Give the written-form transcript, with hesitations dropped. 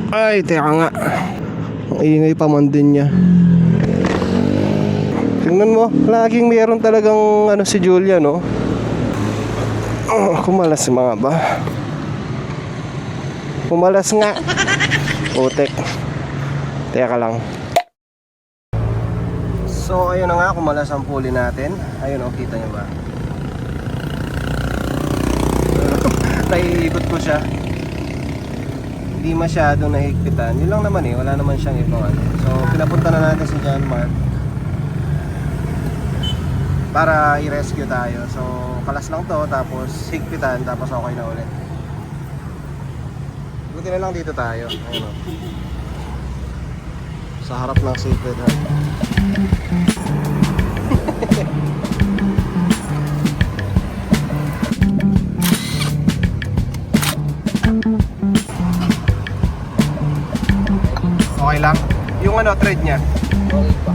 Ay, teka nga. Ang ingay pa man din niya. Tingnan mo, laging meron talagang ano si Julia, no? Kumalas mga ba? Kumalas nga. Putek. Teka lang. So ayun na nga, kumalas ang puli natin. Ayun o, kita nyo ba? Naiikot ko siya. Hindi masyadong nahigpitan. Yun lang naman eh, wala naman siyang ibang ano. So pinapunta na natin si John Mark para i-rescue tayo. So kalas lang to, tapos higpitan, tapos okay na ulit. Buti na lang dito tayo. Ayun o, sa harap ng Sacred Heart. Okay lang. Yung ano, thread niya. Okay pa.